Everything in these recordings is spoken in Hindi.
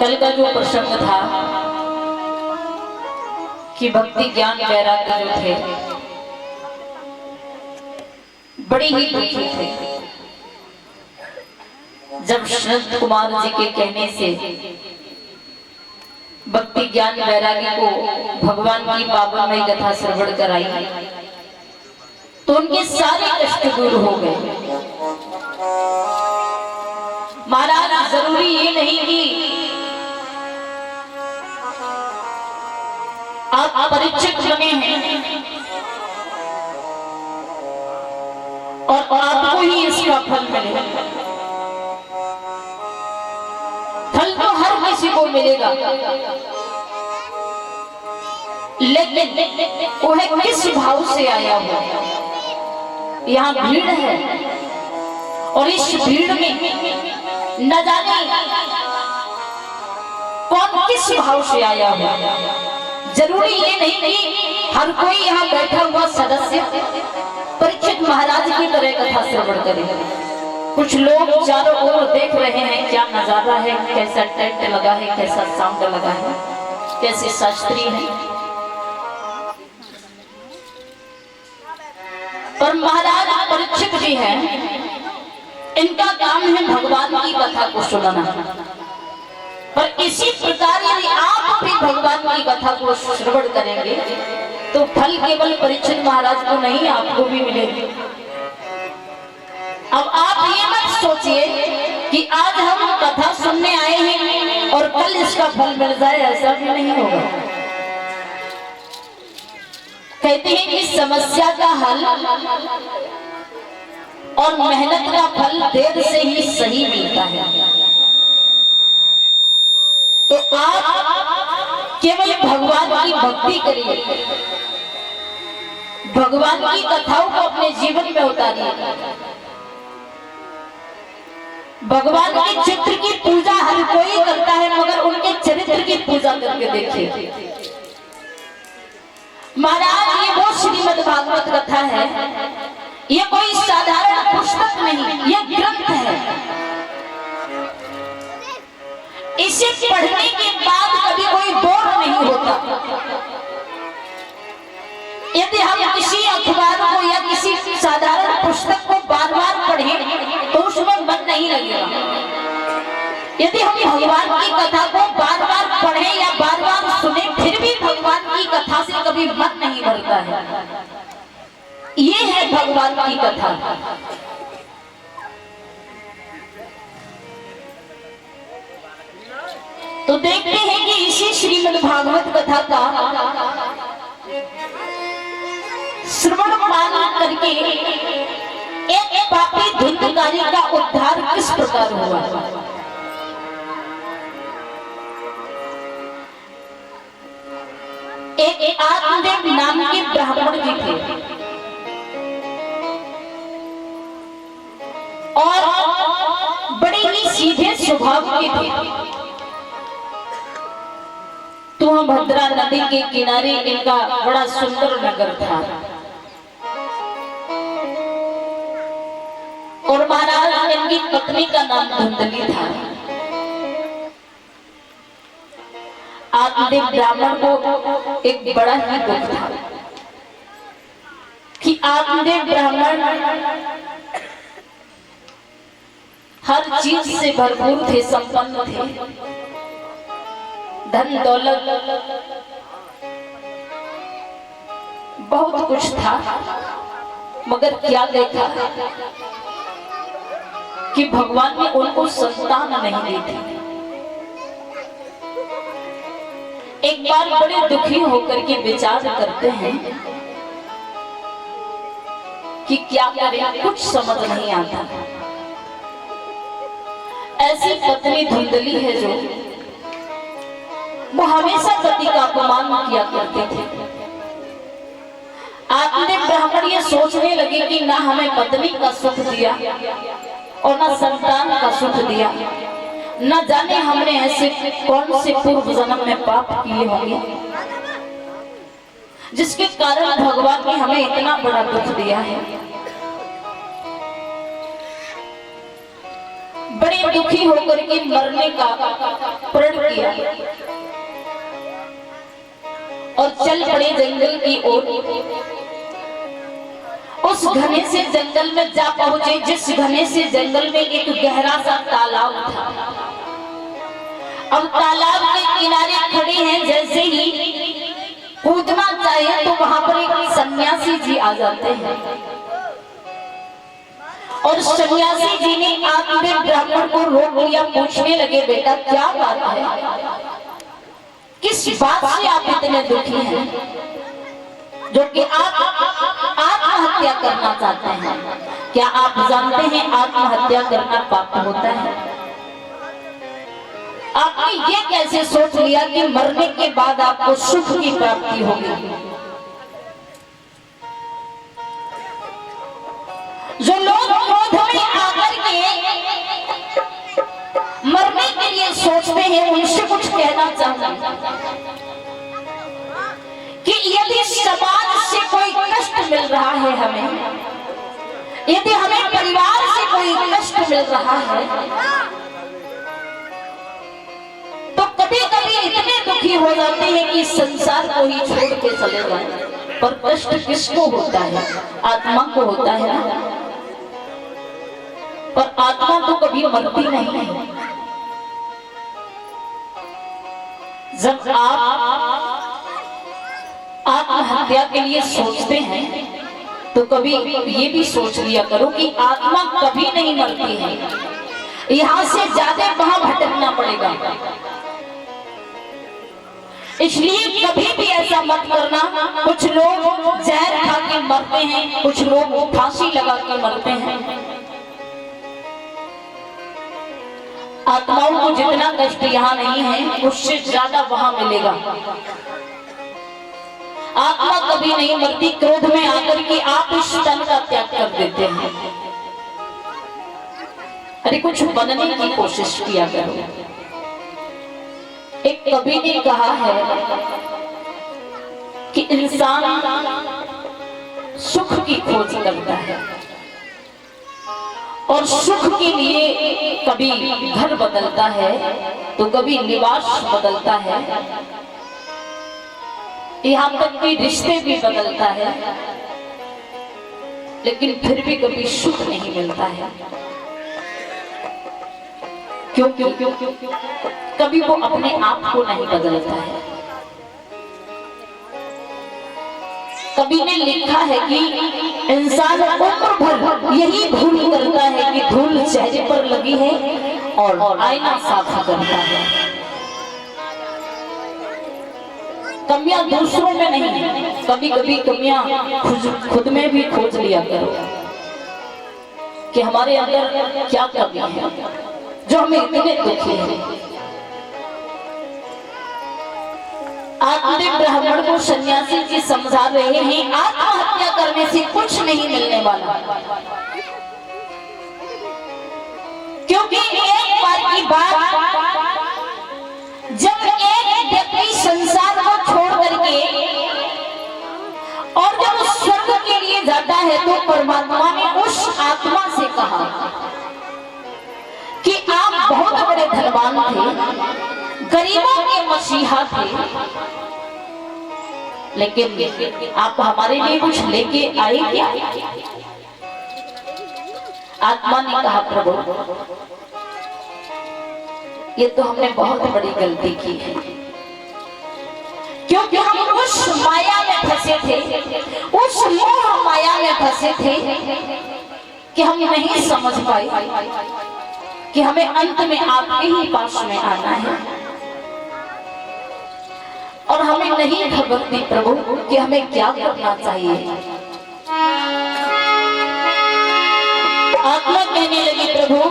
कल का जो प्रसंग था कि भक्ति ज्ञान वैराग्य जो थे बड़ी ही दुखी थे जब शरद कुमार जी के कहने से भक्ति ज्ञान वैराग्य को भगवान की पावनमयी कथा श्रवण कराई तो उनके सारे कष्ट दूर हो गए। महाराज जरूरी ये नहीं कि आप परीक्षित बने हैं और आपको ही इसका फल मिलेगा। फल तो हर किसी को मिलेगा, लेकिन वह किस भाव से आया हो। यहाँ भीड़ है और इस भीड़ में न जाने कौन किस भाव से आया हो। जरूरी ये नहीं कि हर कोई यहाँ बैठा हुआ सदस्य परीक्षित महाराज की तरह कथा श्रवण करे। कुछ लोग चारों ओर देख रहे हैं क्या नजारा है, कैसा टेंट लगा है, कैसा साउंड लगा है, कैसे शास्त्री है। पर महाराज परीक्षित जी हैं, इनका काम है भगवान की कथा को सुनाना। पर इसी प्रकार यदि आप भी भगवान की कथा को श्रवण करेंगे तो फल केवल परीक्षित महाराज को नहीं आपको भी मिलेगी। अब आप ये मत सोचिए कि आज हम कथा सुनने आए हैं और कल इसका फल मिल जाए, ऐसा भी नहीं होगा। कहते हैं कि समस्या का हल और मेहनत का फल देर से ही सही मिलता है। तो आप केवल भगवान की भक्ति करिए, भगवान की कथाओं को अपने जीवन में उतारिए, भगवान के चित्र की पूजा हर कोई करता है मगर उनके चरित्र की पूजा करके देखिए। महाराज ये वो श्रीमद् भागवत कथा है, ये कोई साधारण पुस्तक नहीं, ये ग्रंथ है। इसे पढ़ने के बाद कभी कोई बोर नहीं होता। यदि हम किसी अखबार को या किसी साधारण पुस्तक को बार बार पढ़ें तो उसमें मन नहीं लगेगा। यदि हम भगवान की कथा को बार बार पढ़ें या बार बार सुने फिर भी भगवान की कथा से कभी मन नहीं भरता है। ये है भगवान की कथा। तो देखते हैं कि इसी श्रीमद् भागवत कथा का श्रवण पालन करके एक पापी धुंधकारी का उद्धार किस प्रकार हुआ। एक आत्मदेव नाम के ब्राह्मण जी थे और बड़े ही सीधे स्वभाव के थे। तुंगभद्रा नदी के किनारे इनका बड़ा सुंदर नगर था और महाराज इनकी पत्नी का नाम धुंधली था। आत्मदेव ब्राह्मण को एक बड़ा ही दुख था कि आत्मदेव ब्राह्मण हर चीज से भरपूर थे, संपन्न थे, धन दौलत बहुत कुछ था, मगर क्या देखा कि भगवान ने उनको संतान नहीं दी थी। एक बार बड़े दुखी होकर के विचार करते हैं कि क्या करें, कुछ समझ नहीं आता। ऐसी पत्नी धुंधली है जो वो हमेशा पति का अपमान किया करते थे। आत्मदेव ब्राह्मण ये सोचने लगे कि ना हमें पत्नी का सुख दिया और ना संतान का सुख दिया, न जाने हमने ऐसे कौन से पूर्व जन्म में पाप किए होंगे जिसके कारण भगवान ने हमें इतना बड़ा दुख दिया है। बड़े दुखी होकर के मरने का प्रण किया और चल पड़े जंगल की ओर। उस घने से जंगल में जा पहुंचे, जिस घने से जंगल में एक गहरा सा तालाब था। अब तालाब के किनारे खड़े हैं, जैसे ही कूदना चाहे तो वहां पर एक सन्यासी जी आ जाते हैं और सन्यासी जी ने आखिर ब्राह्मण को रोक लिया, पूछने लगे, बेटा क्या बात है, किस बात से आप इतने दुखी हैं, जो कि आप आत्महत्या करना चाहते हैं? क्या आप जानते हैं आत्महत्या करना पाप होता है? आपने ये कैसे सोच लिया कि मरने के बाद आपको सुख की प्राप्ति होगी? जो लोग क्रोध में आकर के मरने के लिए सोचते हैं, उनसे कुछ कहना चाहूंगा कि यदि समाज से कोई कष्ट मिल रहा है हमें, यदि हमें परिवार से कोई कष्ट मिल रहा है, तो कभी कभी इतने दुखी हो जाते हैं कि संसार को ही छोड़ के चले जाए। पर कष्ट किसको होता है? आत्मा को होता है ना। पर आत्मा तो कभी मरती नहीं है। जब आप आत्महत्या के लिए सोचते हैं तो कभी ये भी सोच लिया करो कि आत्मा कभी नहीं मरती है, यहां से ज्यादा वहां भटकना पड़ेगा। इसलिए कभी भी ऐसा मत करना। कुछ लोग जहर खा के मरते हैं, कुछ लोग फांसी लगा के मरते हैं। आत्माओं को जितना कष्ट यहाँ नहीं है, उससे ज्यादा वहां मिलेगा। आत्मा कभी नहीं मरती। क्रोध में आकर के आप इस तन का त्याग कर देते हैं। अरे कुछ बनने की कोशिश किया करो। एक कवि ने कहा है कि इंसान सुख की खोज करता है और सुख के लिए कभी घर बदलता है तो कभी निवास बदलता है, यहाँ तक कि रिश्ते भी बदलता है, लेकिन फिर भी कभी सुख नहीं मिलता है। क्यों? कभी वो अपने आप को नहीं बदलता है। कभी ने लिखा है कि इंसान उम्र भर यही भूल करता है कि धूल चेहरे पर लगी है और आईना साफ करता है। कमियां दूसरों में नहीं, कभी कभी कमियां खुद में भी खोज लिया करो कि हमारे अंदर क्या कमी है जो हमें इतने दुखी है। आत्मा ब्राह्मण को सन्यासी जी समझा रहे हैं, आत्महत्या करने से कुछ नहीं मिलने वाला, क्योंकि एक बार की बात, जब एक व्यक्ति संसार को छोड़ करके और जब स्वर्ग के लिए जाता है तो परमात्मा ने उस आत्मा से कहा कि आप बहुत बड़े धनवान थे, गरीबों के मसीहा थे, लेकिन आप हमारे लिए कुछ लेके आए क्या? आत्मा ने कहा, प्रभु ये तो हमने बहुत बड़ी गलती की है, क्योंकि हम उस माया में फंसे थे, उस मोह माया में फंसे थे कि हम नहीं समझ पाए कि हमें अंत में आपके ही पास में आना है, और हमें नहीं खबर थी प्रभु कि हमें क्या करना चाहिए। आत्मा कहने लगी, प्रभु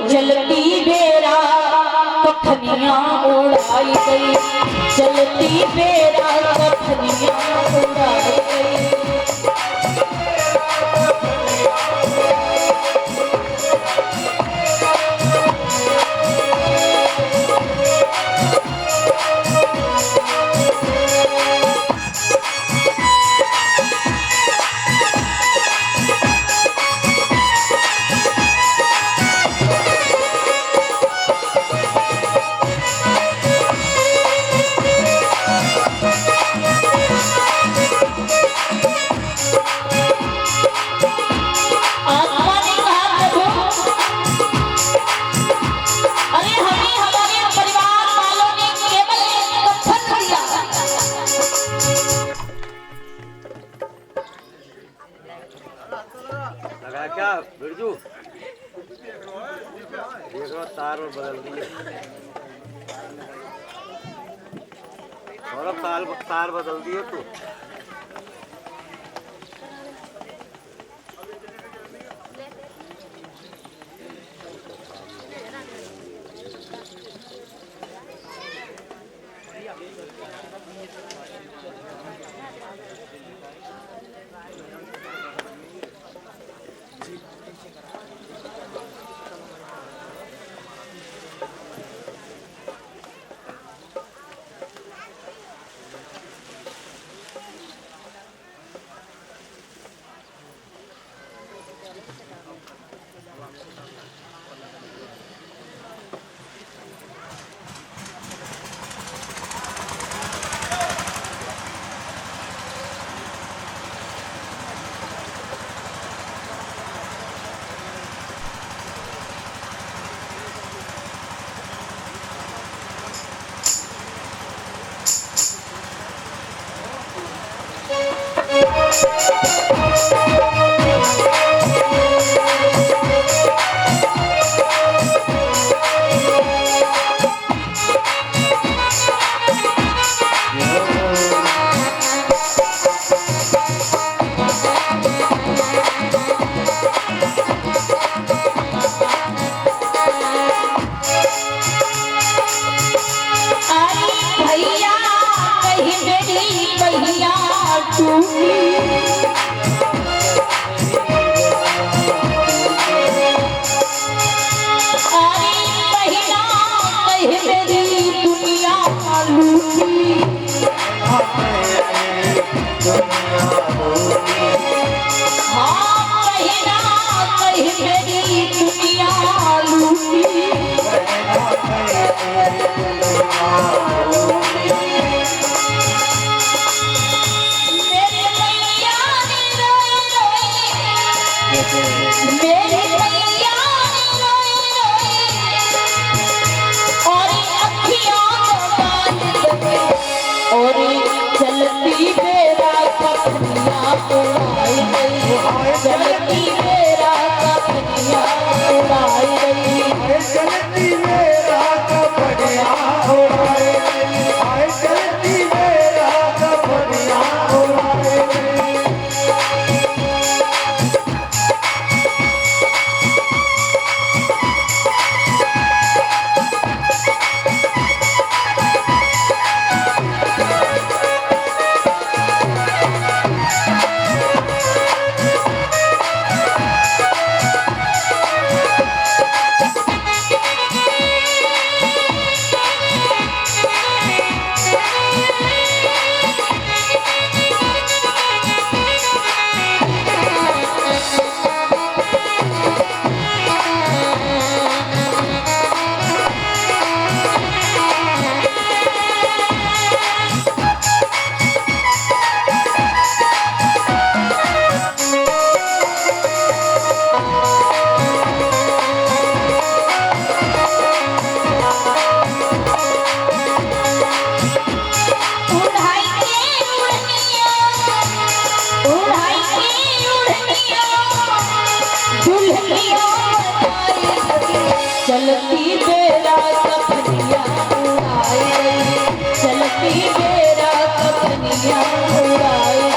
चलती बेरा कफनियां उड़ाई गई, चलती बेरा कफनियां उड़ाई गई। क्या बिरजू देखो तार और बदल दिए और अब तार बदल दिए तू। चलती बेरा कपनिया उड़ाए, चलती बेरा कपनिया उड़ाए।